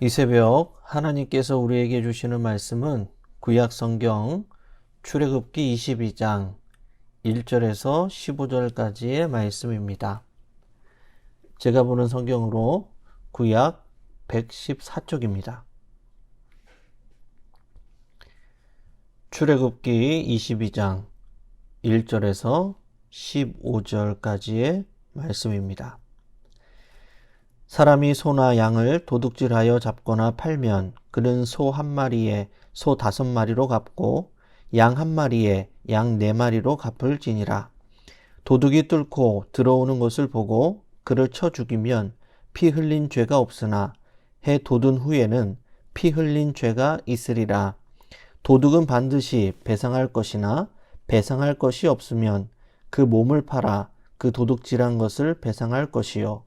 이 새벽 하나님께서 우리에게 주시는 말씀은 구약 성경 출애굽기 22장 1절에서 15절까지의 말씀입니다. 제가 보는 성경으로 구약 114쪽입니다. 출애굽기 22장 1절에서 15절까지의 말씀입니다. 사람이 소나 양을 도둑질하여 잡거나 팔면 그는 소 한 마리에 소 5마리로 갚고 양 한 마리에 양 4마리로 갚을지니라. 도둑이 뚫고 들어오는 것을 보고 그를 쳐 죽이면 피 흘린 죄가 없으나 해 돋은 후에는 피 흘린 죄가 있으리라. 도둑은 반드시 배상할 것이나 배상할 것이 없으면 그 몸을 팔아 그 도둑질한 것을 배상할 것이요.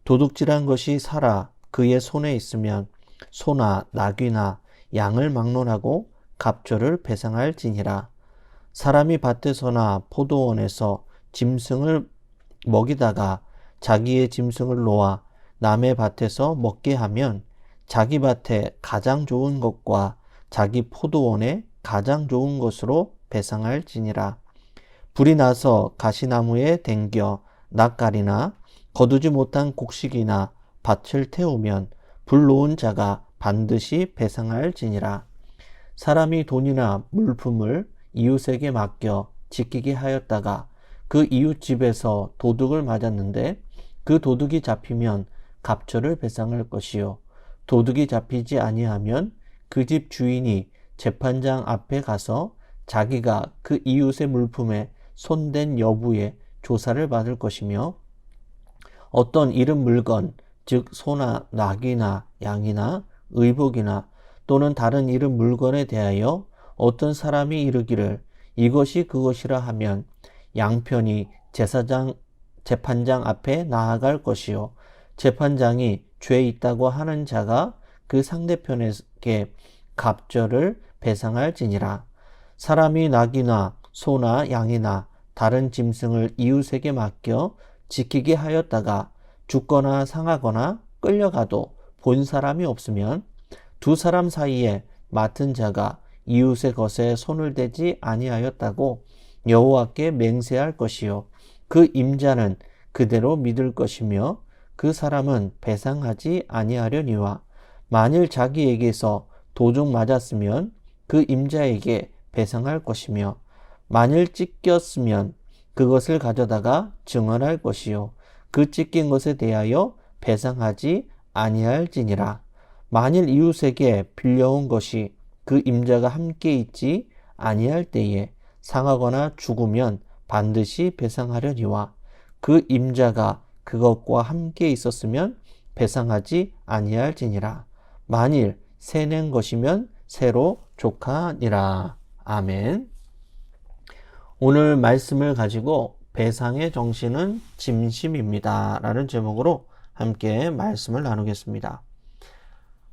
도둑질한 것이 살아 그의 손에 있으면 소나 나귀나 양을 막론하고 갑절을 배상할지니라. 사람이 밭에서나 포도원에서 짐승을 먹이다가 자기의 짐승을 놓아 남의 밭에서 먹게 하면 자기 밭에 가장 좋은 것과 자기 포도원에 가장 좋은 것으로 배상할지니라. 불이 나서 가시나무에 댕겨 낯가리나 거두지 못한 곡식이나 밭을 태우면 불 놓은 자가 반드시 배상할지니라. 사람이 돈이나 물품을 이웃에게 맡겨 지키게 하였다가 그 이웃 집에서 도둑을 맞았는데 그 도둑이 잡히면 갑절을 배상할 것이요. 도둑이 잡히지 아니하면 그 집 주인이 재판장 앞에 가서 자기가 그 이웃의 물품에 손댄 여부에 조사를 받을 것이며 어떤 잃은 물건, 즉 소나 나귀나 양이나 의복이나 또는 다른 잃은 물건에 대하여 어떤 사람이 이르기를 이것이 그것이라 하면 양편이 재판장 앞에 나아갈 것이요. 재판장이 죄 있다고 하는 자가 그 상대편에게 갑절을 배상할지니라. 사람이 나귀나 소나 양이나 다른 짐승을 이웃에게 맡겨 지키게 하였다가 죽거나 상하거나 끌려가도 본 사람이 없으면 두 사람 사이에 맡은 자가 이웃의 것에 손을 대지 아니하였다고 여호와께 맹세할 것이요. 그 임자는 그대로 믿을 것이며 그 사람은 배상하지 아니하려니와 만일 자기에게서 도둑 맞았으면 그 임자에게 배상할 것이며 만일 찢겼으면 그것을 가져다가 증언할 것이요. 그 찢긴 것에 대하여 배상하지 아니할지니라. 만일 이웃에게 빌려온 것이 그 임자가 함께 있지 아니할 때에 상하거나 죽으면 반드시 배상하려니와 그 임자가 그것과 함께 있었으면 배상하지 아니할지니라. 만일 새 낸 것이면 새로 족하니라. 아멘. 오늘 말씀을 가지고 배상의 정신은 짐심입니다 라는 제목으로 함께 말씀을 나누겠습니다.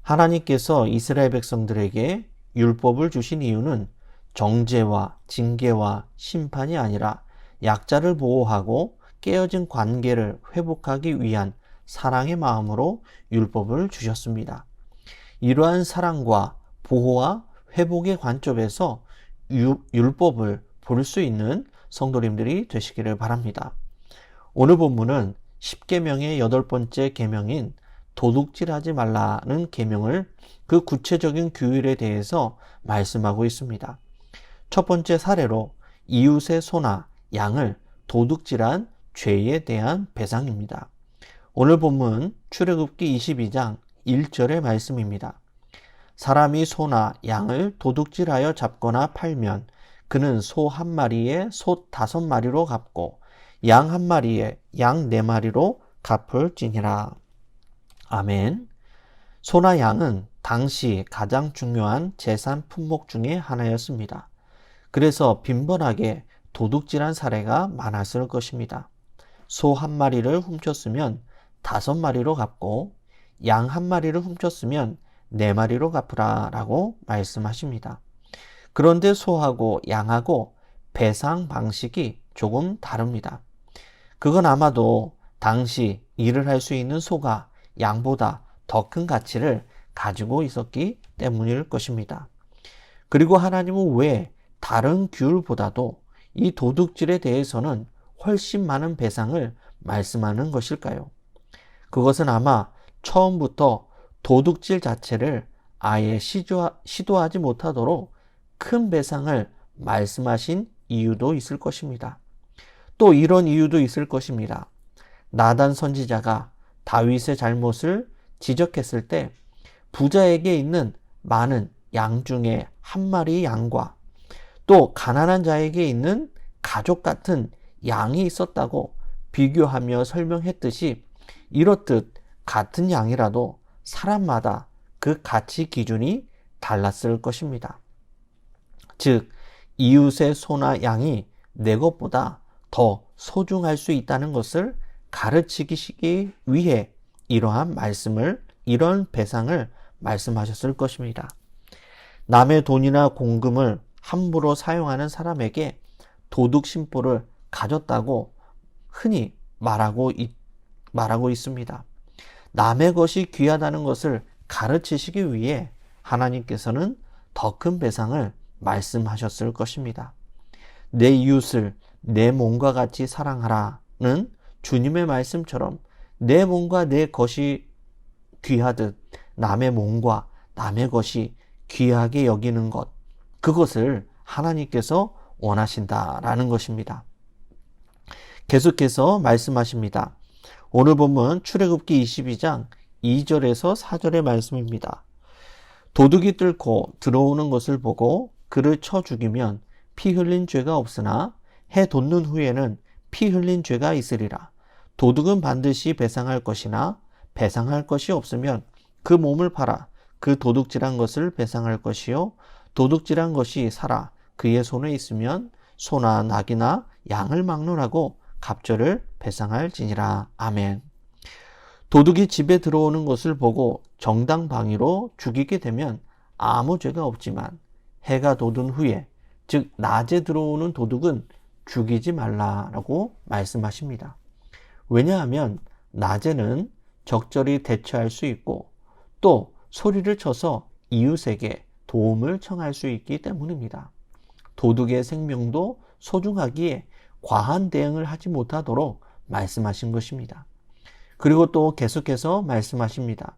하나님께서 이스라엘 백성들에게 율법을 주신 이유는 정죄와 징계와 심판이 아니라 약자를 보호하고 깨어진 관계를 회복하기 위한 사랑의 마음으로 율법을 주셨습니다. 이러한 사랑과 보호와 회복의 관점에서 율법을 볼 수 있는 성도님들이 되시기를 바랍니다. 오늘 본문은 10계명의 8번째 계명인 도둑질하지 말라는 계명을 그 구체적인 규율에 대해서 말씀하고 있습니다. 첫 번째 사례로 이웃의 소나 양을 도둑질한 죄에 대한 배상입니다. 오늘 본문 출애굽기 22장 1절의 말씀입니다. 사람이 소나 양을 도둑질하여 잡거나 팔면 그는 소 한 마리에 소 5마리로 갚고 양 한 마리에 양 4마리로 갚을지니라. 아멘. 소나 양은 당시 가장 중요한 재산 품목 중에 하나였습니다. 그래서 빈번하게 도둑질한 사례가 많았을 것입니다. 소 한 마리를 훔쳤으면 5마리로 갚고 양 한 마리를 훔쳤으면 4마리로 갚으라 라고 말씀하십니다. 그런데 소하고 양하고 배상 방식이 조금 다릅니다. 그건 아마도 당시 일을 할 수 있는 소가 양보다 더 큰 가치를 가지고 있었기 때문일 것입니다. 그리고 하나님은 왜 다른 규율보다도 이 도둑질에 대해서는 훨씬 많은 배상을 말씀하는 것일까요? 그것은 아마 처음부터 도둑질 자체를 아예 시도하지 못하도록 큰 배상을 말씀하신 이유도 있을 것입니다. 또 이런 이유도 있을 것입니다. 나단 선지자가 다윗의 잘못을 지적했을 때 부자에게 있는 많은 양 중에 한 마리 양과 또 가난한 자에게 있는 가족 같은 양이 있었다고 비교하며 설명했듯이, 이렇듯 같은 양이라도 사람마다 그 가치 기준이 달랐을 것입니다. 즉, 이웃의 소나 양이 내 것보다 더 소중할 수 있다는 것을 가르치기 위해 이러한 배상을 말씀하셨을 것입니다. 남의 돈이나 공금을 함부로 사용하는 사람에게 도둑 심보를 가졌다고 흔히 말하고 있습니다. 남의 것이 귀하다는 것을 가르치시기 위해 하나님께서는 더 큰 배상을 말씀하셨을 것입니다. 내 이웃을 내 몸과 같이 사랑하라는 주님의 말씀처럼 내 몸과 내 것이 귀하듯 남의 몸과 남의 것이 귀하게 여기는 것, 그것을 하나님께서 원하신다라는 것입니다. 계속해서 말씀하십니다. 오늘 본문 출애굽기 22장 2절에서 4절의 말씀입니다. 도둑이 뚫고 들어오는 것을 보고 그를 쳐 죽이면 피 흘린 죄가 없으나 해 돋는 후에는 피 흘린 죄가 있으리라. 도둑은 반드시 배상할 것이나 배상할 것이 없으면 그 몸을 팔아 그 도둑질한 것을 배상할 것이요, 도둑질한 것이 살아 그의 손에 있으면 소나 낙이나 양을 막론하고 갑절을 배상할지니라. 아멘. 도둑이 집에 들어오는 것을 보고 정당방위로 죽이게 되면 아무 죄가 없지만 해가 돋은 후에, 즉 낮에 들어오는 도둑은 죽이지 말라라고 말씀하십니다. 왜냐하면 낮에는 적절히 대처할 수 있고 또 소리를 쳐서 이웃에게 도움을 청할 수 있기 때문입니다. 도둑의 생명도 소중하기에 과한 대응을 하지 못하도록 말씀하신 것입니다. 그리고 또 계속해서 말씀하십니다.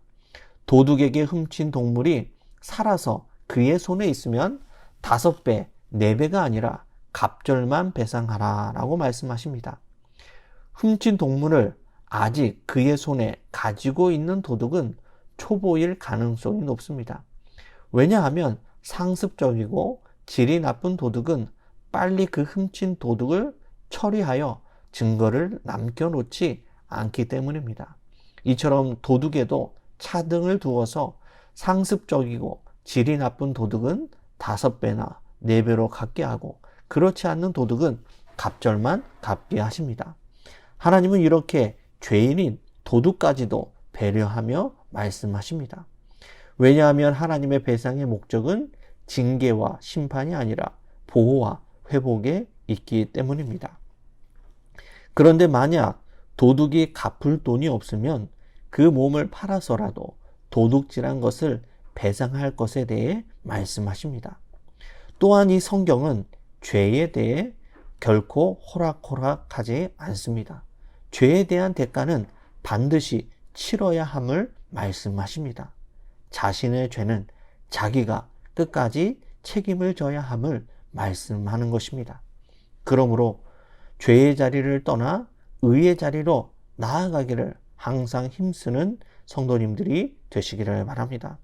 도둑에게 훔친 동물이 살아서 그의 손에 있으면 5배, 4배가 아니라 갑절만 배상하라 라고 말씀하십니다. 훔친 동물을 아직 그의 손에 가지고 있는 도둑은 초보일 가능성이 높습니다. 왜냐하면 상습적이고 질이 나쁜 도둑은 빨리 그 훔친 도둑을 처리하여 증거를 남겨놓지 않기 때문입니다. 이처럼 도둑에도 차등을 두어서 상습적이고 질이 나쁜 도둑은 5배나 4배로 갚게 하고, 그렇지 않는 도둑은 갑절만 갚게 하십니다. 하나님은 이렇게 죄인인 도둑까지도 배려하며 말씀하십니다. 왜냐하면 하나님의 배상의 목적은 징계와 심판이 아니라 보호와 회복에 있기 때문입니다. 그런데 만약 도둑이 갚을 돈이 없으면 그 몸을 팔아서라도 도둑질한 것을 배상할 것에 대해 말씀하십니다. 또한 이 성경은 죄에 대해 결코 호락호락하지 않습니다. 죄에 대한 대가는 반드시 치러야 함을 말씀하십니다. 자신의 죄는 자기가 끝까지 책임을 져야 함을 말씀하는 것입니다. 그러므로 죄의 자리를 떠나 의의 자리로 나아가기를 항상 힘쓰는 성도님들이 되시기를 바랍니다.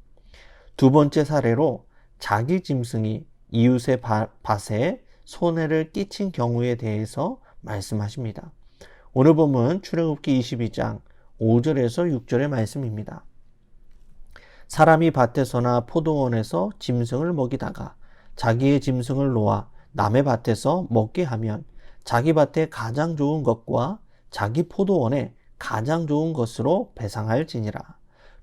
두 번째 사례로 자기 짐승이 이웃의 밭에 손해를 끼친 경우에 대해서 말씀하십니다. 오늘 본문 출애굽기 22장 5절에서 6절의 말씀입니다. 사람이 밭에서나 포도원에서 짐승을 먹이다가 자기의 짐승을 놓아 남의 밭에서 먹게 하면 자기 밭에 가장 좋은 것과 자기 포도원에 가장 좋은 것으로 배상할지니라.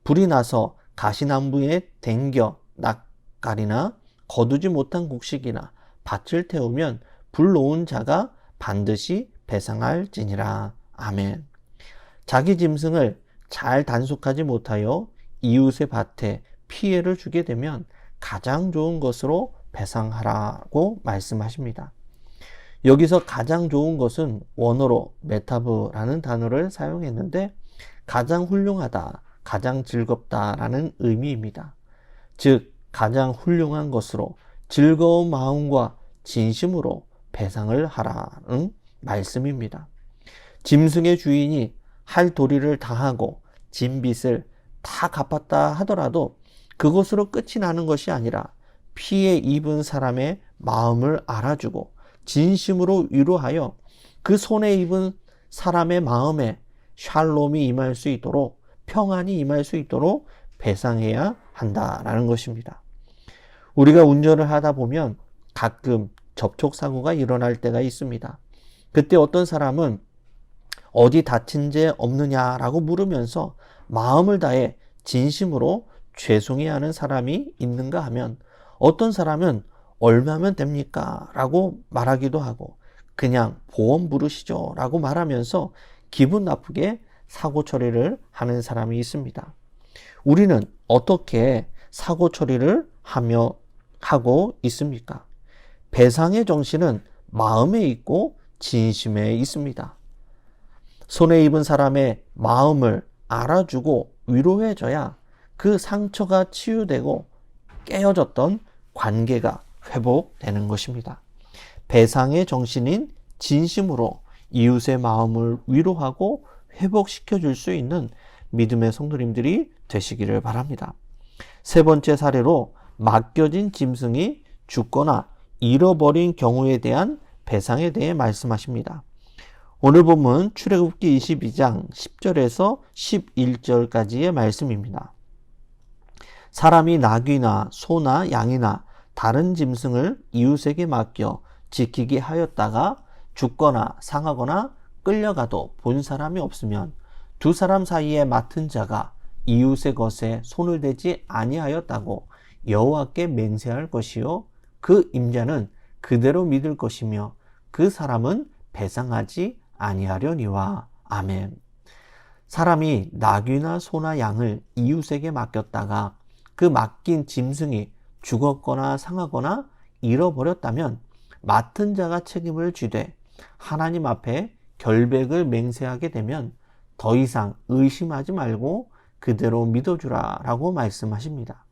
불이 나서 가시나무에 댕겨 낯가리나 거두지 못한 곡식이나 밭을 태우면 불 놓은 자가 반드시 배상할지니라. 아멘. 자기 짐승을 잘 단속하지 못하여 이웃의 밭에 피해를 주게 되면 가장 좋은 것으로 배상하라고 말씀하십니다. 여기서 가장 좋은 것은 원어로 메타브라는 단어를 사용했는데 가장 훌륭하다, 가장 즐겁다라는 의미입니다. 즉, 가장 훌륭한 것으로 즐거운 마음과 진심으로 배상을 하라는 말씀입니다. 짐승의 주인이 할 도리를 다 하고 진 빚을 다 갚았다 하더라도 그것으로 끝이 나는 것이 아니라 피해 입은 사람의 마음을 알아주고 진심으로 위로하여 그 손해 입은 사람의 마음에 샬롬이 임할 수 있도록, 평안이 임할 수 있도록 배상해야 한다라는 것입니다. 우리가 운전을 하다 보면 가끔 접촉사고가 일어날 때가 있습니다. 그때 어떤 사람은 어디 다친 데 없느냐라고 물으면서 마음을 다해 진심으로 죄송해야 하는 사람이 있는가 하면 어떤 사람은 얼마면 됩니까? 라고 말하기도 하고 그냥 보험 부르시죠 라고 말하면서 기분 나쁘게 사고 처리를 하는 사람이 있습니다. 우리는 어떻게 사고 처리를 하고 있습니까? 배상의 정신은 마음에 있고 진심에 있습니다. 손해 입은 사람의 마음을 알아주고 위로해줘야 그 상처가 치유되고 깨어졌던 관계가 회복되는 것입니다. 배상의 정신인 진심으로 이웃의 마음을 위로하고 회복시켜 줄 수 있는 믿음의 성도님들이 되시기를 바랍니다. 세 번째 사례로 맡겨진 짐승이 죽거나 잃어버린 경우에 대한 배상에 대해 말씀하십니다. 오늘 본문 출애굽기 22장 10절에서 11절까지의 말씀입니다. 사람이 나귀나 소나 양이나 다른 짐승을 이웃에게 맡겨 지키게 하였다가 죽거나 상하거나 끌려가도 본 사람이 없으면 두 사람 사이에 맡은 자가 이웃의 것에 손을 대지 아니하였다고 여호와께 맹세할 것이요 그 임자는 그대로 믿을 것이며 그 사람은 배상하지 아니하려니와. 아멘. 사람이 나귀나 소나 양을 이웃에게 맡겼다가 그 맡긴 짐승이 죽었거나 상하거나 잃어버렸다면 맡은 자가 책임을 지되 하나님 앞에 결백을 맹세하게 되면 더 이상 의심하지 말고 그대로 믿어주라 라고 말씀하십니다.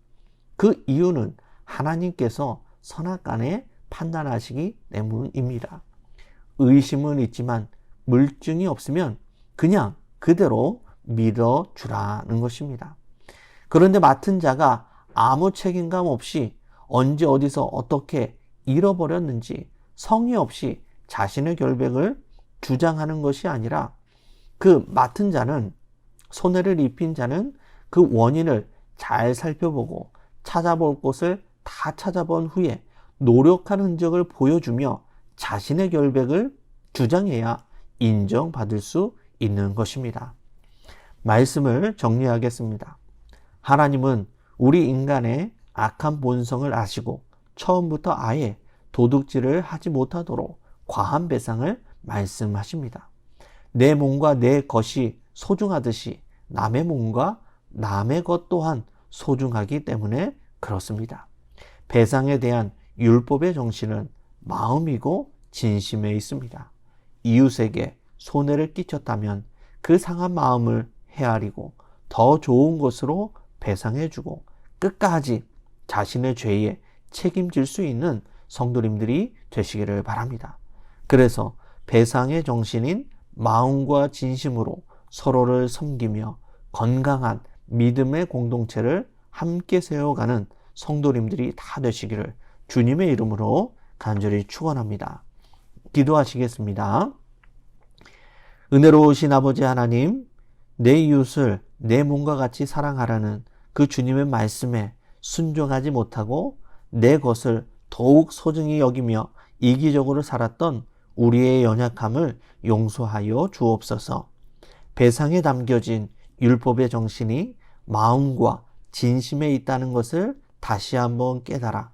그 이유는 하나님께서 선악간에 판단하시기 때문입니다. 의심은 있지만 물증이 없으면 그냥 그대로 믿어주라는 것입니다. 그런데 맡은 자가 아무 책임감 없이 언제 어디서 어떻게 잃어버렸는지 성의 없이 자신의 결백을 주장하는 것이 아니라 그 맡은 자는, 손해를 입힌 자는 그 원인을 잘 살펴보고 찾아볼 곳을 다 찾아본 후에 노력한 흔적을 보여주며 자신의 결백을 주장해야 인정받을 수 있는 것입니다. 말씀을 정리하겠습니다. 하나님은 우리 인간의 악한 본성을 아시고 처음부터 아예 도둑질을 하지 못하도록 과한 배상을 말씀하십니다. 내 몸과 내 것이 소중하듯이 남의 몸과 남의 것 또한 소중하기 때문에 그렇습니다. 배상에 대한 율법의 정신은 마음이고 진심에 있습니다. 이웃에게 손해를 끼쳤다면 그 상한 마음을 헤아리고 더 좋은 것으로 배상해주고 끝까지 자신의 죄에 책임질 수 있는 성도님들이 되시기를 바랍니다. 그래서 배상의 정신인 마음과 진심으로 서로를 섬기며 건강한 믿음의 공동체를 함께 세워가는 성도님들이 다 되시기를 주님의 이름으로 간절히 축원합니다. 기도하시겠습니다. 은혜로우신 아버지 하나님, 내 이웃을 내 몸과 같이 사랑하라는 그 주님의 말씀에 순종하지 못하고 내 것을 더욱 소중히 여기며 이기적으로 살았던 우리의 연약함을 용서하여 주옵소서. 배상에 담겨진 율법의 정신이 마음과 진심에 있다는 것을 다시 한번 깨달아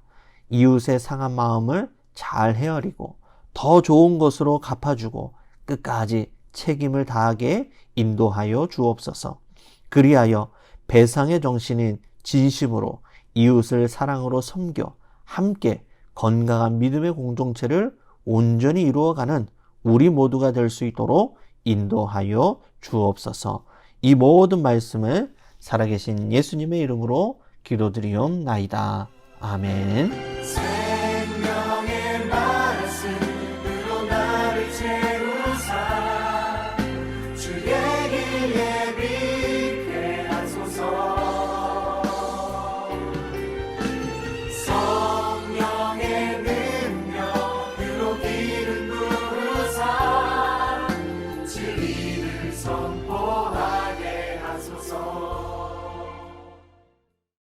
이웃의 상한 마음을 잘 헤아리고 더 좋은 것으로 갚아주고 끝까지 책임을 다하게 인도하여 주옵소서. 그리하여 배상의 정신인 진심으로 이웃을 사랑으로 섬겨 함께 건강한 믿음의 공동체를 온전히 이루어가는 우리 모두가 될 수 있도록 인도하여 주옵소서. 이 모든 말씀을 살아계신 예수님의 이름으로 기도드리옵나이다. 아멘.